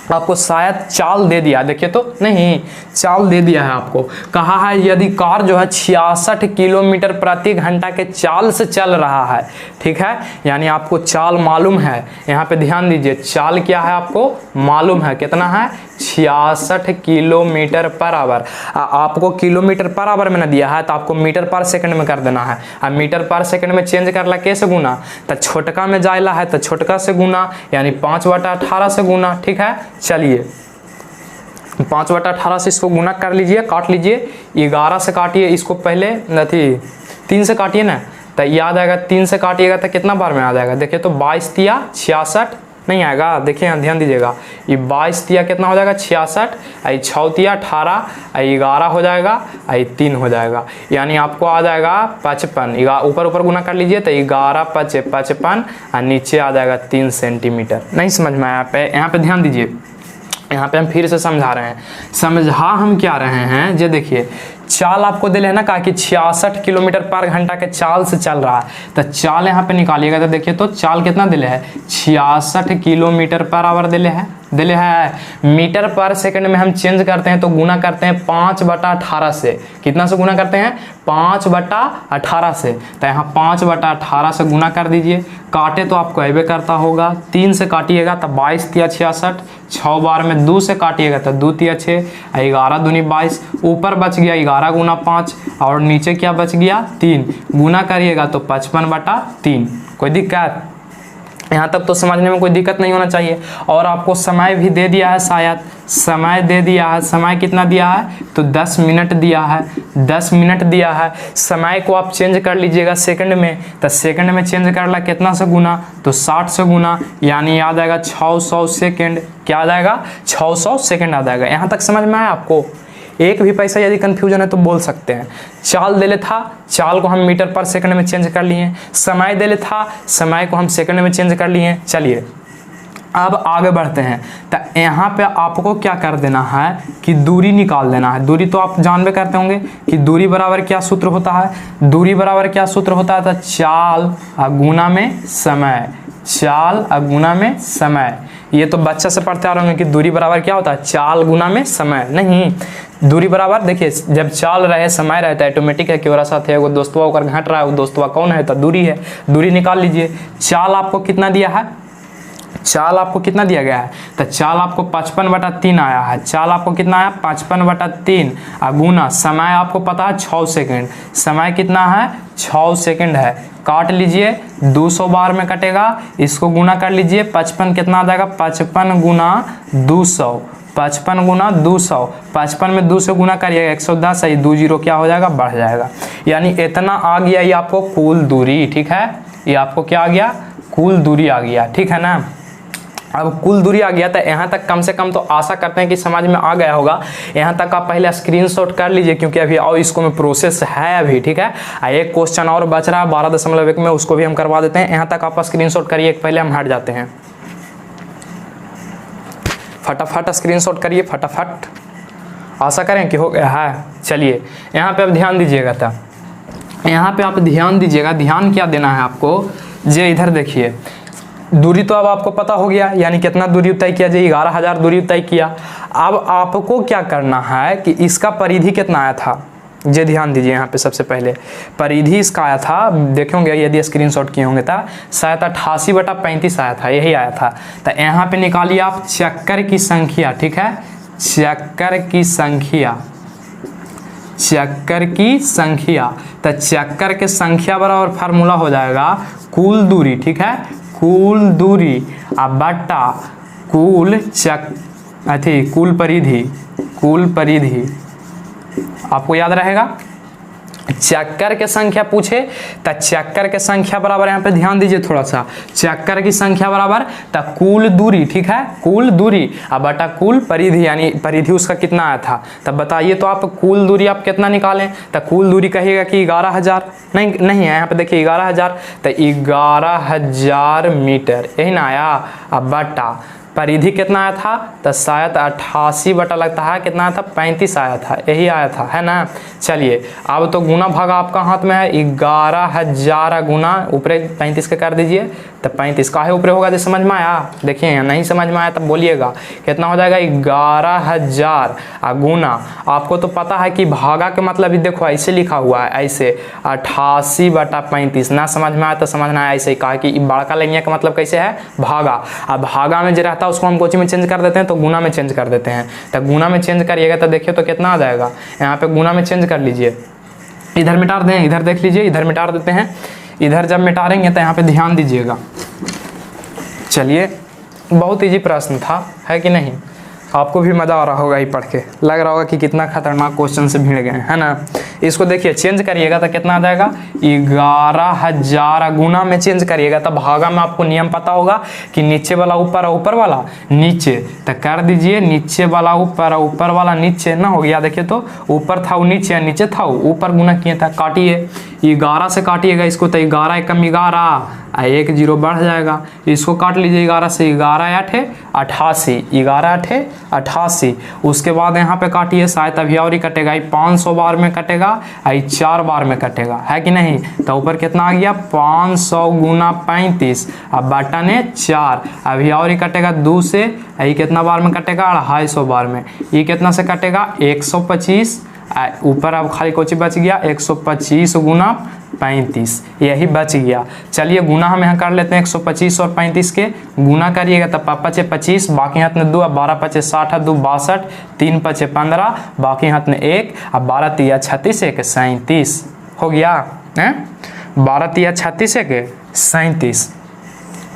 आपको शायद चाल दे दिया, देखिए तो नहीं, चाल दे दिया है आपको। कहा है यदि कार जो है 66 किलोमीटर प्रति घंटा के चाल से चल रहा है, ठीक है, यानी आपको चाल मालूम है। यहाँ पे ध्यान दीजिए, चाल क्या है आपको मालूम है, कितना है, 66 किलोमीटर पर आवर। आपको किलोमीटर पर आवर में ना दिया है, तो आपको मीटर पर सेकंड में कर देना है। अब मीटर पर सेकंड में चेंज करला कैसे गुना, तो छोटका में जायला है तो छोटका से गुना, यानी 5/18 से गुना, ठीक है। चलिए 5/18 से इसको गुना कर लीजिए, काट लीजिए, 11 से काटिए इसको, पहले नहीं 3 से काटिए ना, तो याद आएगा, 3 से काटिएगा तो कितना बार में आ जाएगा, देखिए तो 22 तिया 66 नहीं आएगा, देखिए यहाँ ध्यान दीजिएगा, ये 22 तिया कितना हो जाएगा, 66, 6 तिया 18, 11 हो जाएगा, 3 हो जाएगा, यानी आपको आ जाएगा 55। ऊपर गुना कर लीजिए तो 11 5 55, और नीचे आ जाएगा 3 सेंटीमीटर। नहीं समझ में आया, यहाँ पे ध्यान दीजिए, यहाँ पे हम फिर से समझा रहे हैं। समझा हम क्या रहे हैं, ये देखिए, चाल आपको दिले है ना, कहा कि 66 किलोमीटर पर घंटा के चाल से चल रहा है, तो चाल यहाँ पे निकालिएगा तो देखिए तो चाल कितना दिले है, 66 किलोमीटर पर आवर दिले है, दिले है। मीटर पर सेकंड में हम चेंज करते हैं तो गुना करते हैं 5/18 से। कितना से गुना करते हैं? 5/18 से। तो यहाँ 5/18 से गुना कर दीजिए। काटे तो आपको अबे करता होगा, 3 से काटिएगा तो 22 तिया 66, 6 बार में 2 से काटिएगा तो 2 तिया 6, 11 दूनी 22। ऊपर बच गया 11 गुना 5 और नीचे क्या बच गया? 3। गुना करिएगा तो 55/3। कोई दिक्कत? यहाँ तक तो समझने में कोई दिक्कत नहीं होना चाहिए। और आपको समय भी दे दिया है, शायद समय दे दिया है। समय कितना दिया है? तो 10 मिनट दिया है, 10 मिनट दिया है। समय को आप चेंज कर लीजिएगा सेकंड में, तो सेकंड में चेंज करला कितना से गुना? तो 60 से गुना, यानी याद आएगा 600 सेकंड। क्या आ जाएगा? 600 सेकंड आ जाएगा। यहाँ तक समझ में आया आपको? एक भी पैसा यदि कंफ्यूजन है तो बोल सकते हैं। चाल देले था, चाल को हम मीटर पर सेकंड में चेंज कर लिए। समय देले था, समय को हम सेकंड में चेंज कर लिए। चलिए अब आगे बढ़ते हैं। तो यहाँ पे आपको क्या कर देना है कि दूरी निकाल देना है। दूरी तो आप जानबे करते होंगे कि दूरी बराबर क्या सूत्र होता है? दूरी बराबर क्या सूत्र होता है? तो चाल गुना में समय, चाल गुना में समय। ये तो बच्चा से पढ़ते आ रहे होंगे कि दूरी बराबर क्या होता है? चाल गुना में समय। नहीं, दूरी बराबर देखिए, जब चाल रहे समय रहता है ऑटोमेटिक है कि ओरा साथ है वो दोस्तवा होकर घट रहा है, वो दोस्तवा कौन है? तो दूरी है। दूरी निकाल लीजिए। चाल आपको कितना दिया है? चाल आपको कितना दिया गया है? तो चाल आपको 55/3 आया है। चाल आपको कितना आया? 55/3 गुना समय आपको पता है 6 सेकंड। समय कितना है? 6 सेकंड है। काट लीजिए, 200 बार में कटेगा, इसको गुना कर लीजिए। 55 कितना आ जाएगा? 55 गुना 200, 55 गुना 200। 55 में 2 से गुना करिएगा 110 है, 2 जीरो क्या हो जाएगा? बढ़ जाएगा। यानी इतना आ गया ये आपको कुल दूरी। ठीक है, ये आपको क्या आ गया? कुल दूरी आ गया। ठीक है ना? अब कुल दूरी आ गया। तो यहाँ तक कम से कम तो आशा करते हैं कि समझ में आ गया होगा। यहाँ तक आप पहले स्क्रीनशॉट कर लीजिए, क्योंकि अभी और इसको में प्रोसेस है अभी। ठीक है, एक क्वेश्चन और बच रहा है 12.1 में, उसको भी हम करवा देते हैं। यहाँ तक आप स्क्रीनशॉट करिए, पहले हम हट जाते हैं। फटाफट स्क्रीनशॉट करिए, फटाफट। आशा करें कि हो गया है। चलिए यहाँ पे आप ध्यान दीजिएगा। था यहाँ पे आप ध्यान दीजिएगा। ध्यान क्या देना है आपको? जे इधर देखिए, दूरी तो अब आपको पता हो गया, यानी कितना दूरी तय किया जाए? 11,000 दूरी तय किया। अब आपको क्या करना है कि इसका परिधि कितना आया था? जे ध्यान दीजिए यहाँ पे। सबसे पहले परिधि इसका आया था, देखे होंगे यदि स्क्रीनशॉट किए होंगे तो शायद 88/35 आया था, यही आया था। तो यहाँ पे निकालिए आप चक्कर की संख्या। ठीक है, चक्कर की संख्या, चक्कर की संख्या। तो चक्कर के संख्या बराबर फार्मूला हो जाएगा कुल दूरी। ठीक है, कुल दूरी बटा कुल कुल परिधि। कुल परिधि आपको याद रहेगा। चक्कर के संख्या पूछे तो चक्कर के संख्या बराबर, यहाँ पे ध्यान दीजिए थोड़ा सा, चक्कर की संख्या बराबर तो कुल दूरी। ठीक है, कुल दूरी बटा कुल परिधि, यानी परिधि उसका कितना आया था। तब बताइए तो आप कुल दूरी आप कितना निकालें? तो कुल दूरी कहिएगा कि 11,000। नहीं है, यहाँ पे देखिए 11,000, तो 11,000 मीटर, यही ना आया। अब बटा परिधि कितना आया था? तो शायद 88 बटा लगता है कितना आया था? 35 आया था, यही आया था, है ना? चलिए अब तो गुना भागा आपका हाथ में है। 11,000 गुना ऊपरे 35 के कर दीजिए। तो 35 काहे ऊपरे होगा? तो समझ में आया? देखिए नहीं समझ में आया तब बोलिएगा। कितना हो जाएगा? 11,000 गुना, आपको तो पता है कि भागा के मतलब भी देखो ऐसे लिखा हुआ है, ऐसे 88/35। ना समझ में आया तो समझना है ऐसे ही, कहा कि बड़का लेनिया का मतलब कैसे है? भागा। अब भागा में जो रहता है उसको हम कोची में चेंज कर देते हैं, तो गुना में चेंज कर देते हैं। तो गुना में चेंज करिएगा तो देखिए तो कितना आ जाएगा। यहाँ पे गुना में चेंज कर लीजिए, इधर मिटा दें, इधर देख लीजिए, इधर मिटा देते हैं। इधर जब मिटाएंगे तो यहाँ पे ध्यान दीजिएगा। चलिए बहुत इजी प्रश्न था, है कि नहीं? आपको भी मज़ा आ रहा होगा ही पढ़ के, लग रहा होगा कि कितना खतरनाक क्वेश्चन से भिड़ गए, है ना? इसको देखिए चेंज करिएगा तो कितना आ जाएगा? 11,000 गुना में चेंज करिएगा तो भागा में आपको नियम पता होगा कि नीचे वाला ऊपर और ऊपर वाला नीचे। तो कर दीजिए नीचे वाला ऊपर और ऊपर वाला नीचे। ना हो गया? देखिए तो ऊपर था वो नीचे, नीचे था वो ऊपर, गुना किए था। काटिए 11 से काटिएगा इसको तो 11 एकम 11, 1 0 बढ़ जाएगा। इसको काट लीजिए 11 से, 11 8 88, 11 8 88। उसके बाद यहाँ पे काटिए, शायद अभी और ही कटेगा, 500 बार में कटेगा, 4 बार में कटेगा, है कि नहीं। तो ऊपर कितना आ गया 500 गुना 35, अब बटन है 4, अभी और ही कटेगा 2 से, ये कितना बार में कटेगा 250 बार में, ये कितना से कटेगा 125, ऊपर अब खाली कोची बच गया 125 गुना 35, यही बच गया। चलिए गुना हम यहाँ कर लेते हैं, 125 और 35 के गुना करिएगा तब 5 25, बाकी हाथ में 2, अब 12 5 60, 2 62, 3 5 15, बाकी हाथ में 1, अब 12 3 36, 1 37 हो गया है, 12 3 36, 1 37।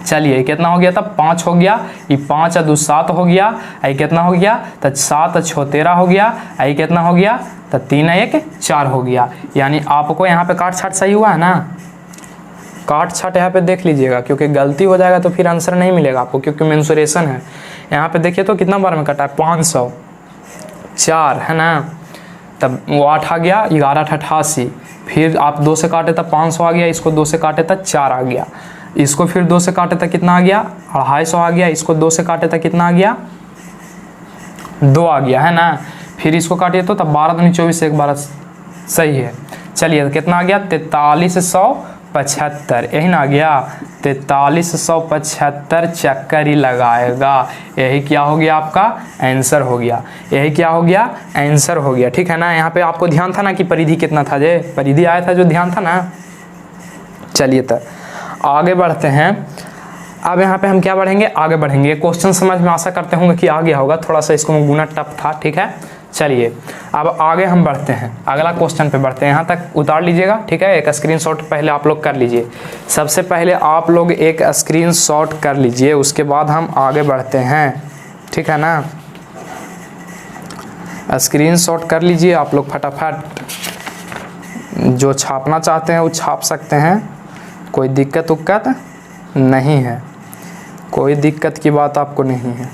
चलिए कितना हो गया था 5 हो गया, ये 5 2 7 हो गया, ये कितना हो गया तो 7 6 13 हो गया, ये कितना हो गया तो 3 1 4 हो गया। यानी आपको यहाँ पे काट छाट सही हुआ है ना, काट छाट यहाँ पे देख लीजिएगा, क्योंकि गलती हो जाएगा तो फिर आंसर नहीं मिलेगा आपको, क्योंकि मेंसुरेशन है। यहाँ पे देखिए तो कितना बार में कटा है 504 है ना, तब वो 8 आ गया, 11 8 88, फिर आप 2 से काटे तब 500 आ गया, इसको 2 से काटे तब 4 आ गया, इसको फिर 2 से काटे तक कितना आ गया 250 आ गया, इसको 2 से काटे तक कितना आ गया 2 आ गया, है ना। फिर इसको काटिए तो तब 12 दूनी 24, 1 12 सही है। चलिए कितना आ गया 4375, यही ना आ गया 4375 चक्कर ही लगाएगा, यही क्या हो गया आपका आंसर हो गया, यही क्या हो गया आंसर हो गया, ठीक है ना। यहाँ पे आपको ध्यान था ना कि परिधि कितना था, जे परिधि आया था जो ध्यान था ना। चलिए तब आगे बढ़ते हैं। अब यहाँ पे हम क्या बढ़ेंगे, आगे बढ़ेंगे। क्वेश्चन समझ में आशा करते होंगे कि आ गया होगा, थोड़ा सा इसको गुना टफ था, ठीक है। चलिए अब आगे हम बढ़ते हैं, अगला क्वेश्चन पे बढ़ते हैं। यहाँ तक उतार लीजिएगा, ठीक है। एक स्क्रीनशॉट पहले आप लोग कर लीजिए, सबसे पहले आप लोग एक स्क्रीनशॉट कर लीजिए, उसके बाद हम आगे बढ़ते हैं, ठीक है ना। स्क्रीनशॉट कर लीजिए आप लोग फटाफट, जो छापना चाहते हैं वो छाप सकते हैं, कोई दिक्कत उक्कत नहीं है, कोई दिक्कत की बात आपको नहीं है,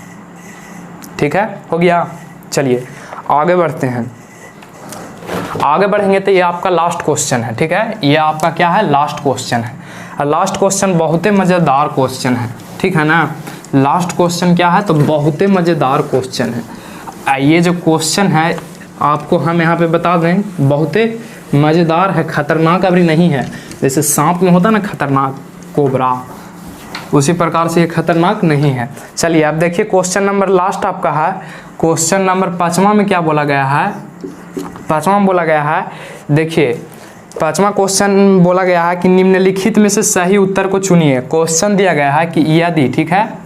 ठीक है। हो गया, चलिए आगे बढ़ते हैं। आगे बढ़ेंगे तो ये आपका लास्ट क्वेश्चन है, ठीक है। ये आपका क्या है लास्ट क्वेश्चन है, और लास्ट क्वेश्चन बहुत ही मज़ेदार क्वेश्चन है, ठीक है ना। लास्ट क्वेश्चन क्या है तो बहुत ही मज़ेदार क्वेश्चन है। ये जो क्वेश्चन है आपको हम यहाँ पे बता दें, बहुत ही मज़ेदार है, खतरनाक अभी नहीं है। जैसे सांप में होता है ना खतरनाक कोबरा, उसी प्रकार से ये खतरनाक नहीं है। चलिए अब देखिए क्वेश्चन नंबर लास्ट आपका है, क्वेश्चन नंबर 5वां में क्या बोला गया है, 5वां में बोला गया है, देखिए 5वां क्वेश्चन बोला गया है कि निम्नलिखित में से सही उत्तर को चुनिए। क्वेश्चन दिया गया है कि यदि, ठीक है,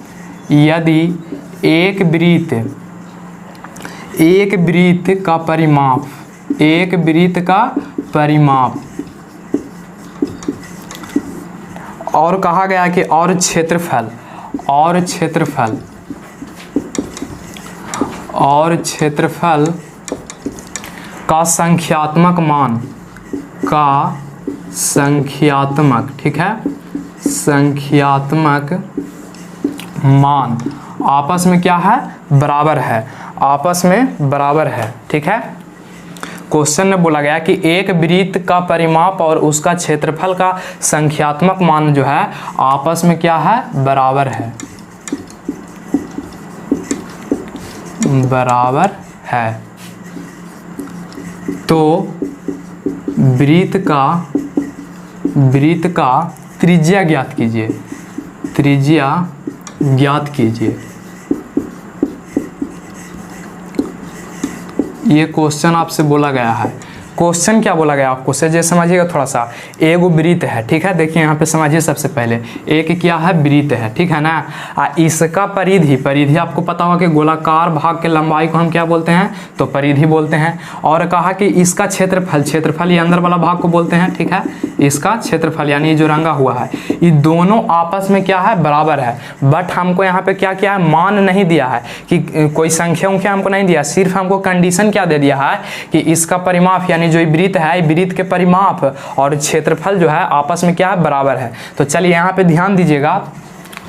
यदि एक वृत्त का परिमाप, एक वृत्त का परिमाप, और कहा गया कि और क्षेत्रफल का संख्यात्मक मान, ठीक है, संख्यात्मक मान आपस में क्या है बराबर है, आपस में बराबर है, ठीक है। क्वेश्चन में बोला गया कि एक वृत्त का परिमाप और उसका क्षेत्रफल का संख्यात्मक मान जो है आपस में क्या है बराबर है, बराबर है। तो वृत्त का त्रिज्या ज्ञात कीजिए, त्रिज्या ज्ञात कीजिए। ये क्वेश्चन आपसे बोला गया है। क्वेश्चन क्या बोला गया आपको से समझिएगा थोड़ा सा। एक वृत्त है, ठीक है, देखिए यहाँ पे समझिए सबसे पहले, एक क्या है वृत्त है, ठीक है ना। इसका परिधि आपको पता होगा कि गोलाकार भाग के लंबाई को हम क्या बोलते हैं तो परिधि बोलते हैं। और कहा कि इसका क्षेत्रफल ये अंदर वाला भाग को बोलते हैं, ठीक है, इसका क्षेत्रफल यानी जो रंगा हुआ है, ये दोनों आपस में क्या है बराबर है। बट हमको यहाँ पे क्या किया है मान नहीं दिया है कि कोई संख्या हमको नहीं दिया, सिर्फ हमको कंडीशन क्या दे दिया है कि इसका परिमाप यानी जो वृत्त है, वृत्त के परिमाप और क्षेत्रफल जो है आपस में क्या है बराबर है। तो चलिए यहाँ पे ध्यान दीजिएगा,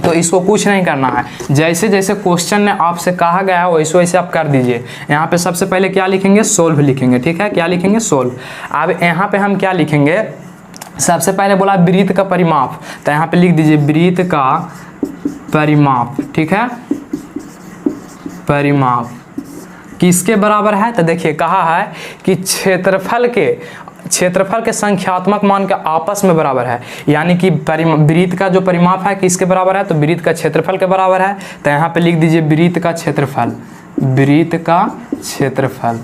तो इसको कुछ नहीं करना है, जैसे जैसे क्वेश्चन ने आपसे कहा गया है वैसे वैसे आप कर दीजिए। यहाँ पे सबसे पहले क्या लिखेंगे सोल्व लिखेंगे, ठीक है, क्या लिखेंगे सोल्व। अब यहाँ पे हम क्या लिखेंगे सबसे पहले बोला वृत्त का परिमाप, तो यहाँ पे लिख दीजिए वृत्त का परिमाप, ठीक है। परिमाप किसके बराबर है, तो देखिए कहा है कि क्षेत्रफल के संख्यात्मक मान के आपस में बराबर है, यानी कि वृत्त का जो परिमाप है किसके बराबर है, तो वृत्त का क्षेत्रफल के बराबर है। तो यहाँ पे लिख दीजिए वृत्त का क्षेत्रफल, वृत्त का क्षेत्रफल,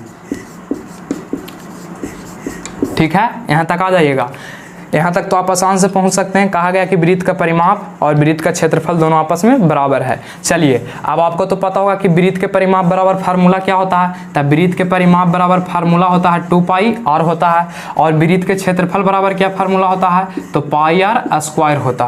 ठीक है। यहाँ तक आ जाइएगा, यहाँ तक तो आप आसान से पहुँच सकते हैं। कहा गया कि वृत्त का परिमाप और वृत्त का क्षेत्रफल दोनों आपस में बराबर है। चलिए अब आपको तो पता होगा कि वृत्त के परिमाप बराबर फार्मूला क्या होता है, तब वृत्त के परिमाप बराबर फार्मूला होता है 2πr होता है, और वृत्त के क्षेत्रफल बराबर क्या फार्मूला होता है, तो πr² होता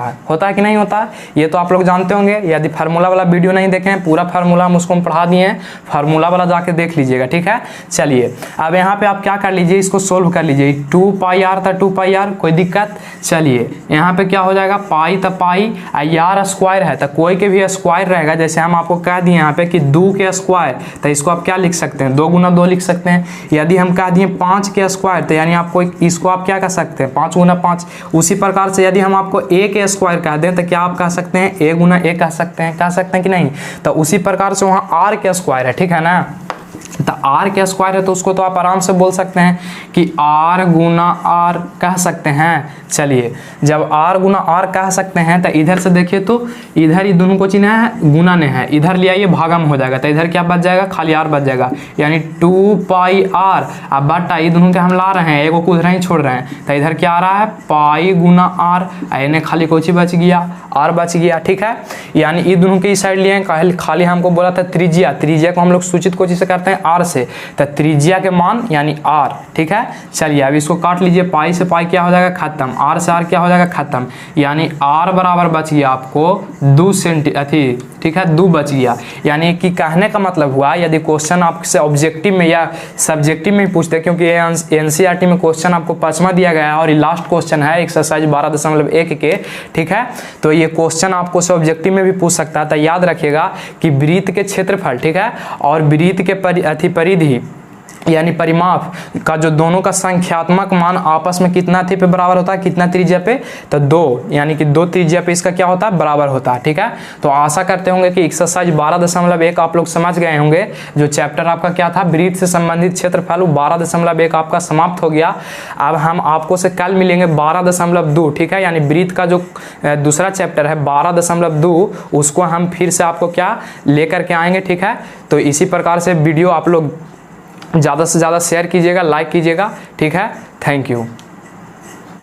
है कि नहीं होता है, ये तो आप लोग जानते होंगे। यदि फार्मूला वाला वीडियो नहीं देखे हैं, पूरा फार्मूला हम उसको पढ़ा दिए हैं, फार्मूला वाला जाके देख लीजिएगा, ठीक है। चलिए अब यहाँ पे आप क्या कर लीजिए, इसको सोल्व कर लीजिए। 2πr था 2πr, कोई दिक्कत। चलिए यहाँ पे क्या हो जाएगा, पाई तो पाई, यार स्क्वायर है तो कोई के भी स्क्वायर रहेगा। जैसे हम आपको कह दिए यहाँ पे कि 2 के स्क्वायर, तो इसको आप क्या लिख सकते हैं, 2 गुना 2 लिख सकते हैं। यदि हम कह दिए 5 के स्क्वायर, तो यानी आपको इसको आप क्या कह सकते हैं, 5 गुना 5। उसी प्रकार से यदि हम आपको a के स्क्वायर कह दें, तो क्या आप कह सकते हैं, a गुना a कह सकते हैं कि नहीं। तो उसी प्रकार से वहाँ r के स्क्वायर है, ठीक है ना। तो r के स्क्वायर है तो उसको तो आप आराम से बोल सकते हैं कि r गुना r कह सकते हैं। चलिए जब r गुना r कह सकते हैं तो इधर से देखिए तो इधर ही दोनों को चिन्ह है, गुना ने है, इधर ले आइए भागम हो जाएगा, तो इधर क्या बच जाएगा, खाली r बच जाएगा, यानी 2πr। अब बटा ये दोनों के हम ला रहे हैं, एगो को उधर ही छोड़ रहे हैं, तो इधर क्या आ रहा है, पाई गुना r, यानी खाली कोची बच गया, r बच गया, ठीक है। यानी ये दोनों के इस साइड लिए खाली हमको बोला था त्रिज्या, त्रिज्या को हम लोग सूचित कोची से करते हैं, r से, तो त्रिज्या के मान यानी r, ठीक है। चलिए अब इसको काट लीजिए, पाई से पाई क्या हो जाएगा, खत्म, r से r क्या हो जाएगा, खत्म, यानी r बराबर बच गया आपको 2 सेंटी, ठीक है, 2 बच गया। यानी कि कहने का मतलब हुआ, यदि क्वेश्चन आपसे ऑब्जेक्टिव में या सब्जेक्टिव में पूछते, क्योंकि एनसीईआरटी में क्वेश्चन आपको 5वां दिया गया है और ये लास्ट क्वेश्चन है एक्सरसाइज 12.1 के, ठीक है। तो ये क्वेश्चन आपको से ऑब्जेक्टिव में भी पूछ सकता है। तो याद रखिएगा कि वृत्त के क्षेत्रफल, ठीक है, और वृत्त के परिधि यानी परिमाप का जो दोनों का संख्यात्मक मान आपस में कितना पे बराबर होता है, कितना त्रिज्या पे, तो 2, यानी कि 2 त्रिज्या पे इसका क्या होता है, बराबर होता है, ठीक है। तो आशा करते होंगे कि एक्सरसाइज 12.1 आप लोग समझ गए होंगे। जो चैप्टर आपका क्या था, वृत्त से संबंधित क्षेत्रफल, 12.1 आपका समाप्त हो गया। अब हम आपको से कल मिलेंगे 12.2, ठीक है, यानी वृत्त का जो दूसरा चैप्टर है 12.2, उसको हम फिर से आपको क्या लेकर के आएंगे, ठीक है। तो इसी प्रकार से वीडियो आप लोग ज़्यादा से ज़्यादा शेयर कीजिएगा, लाइक कीजिएगा, ठीक है। Thank you.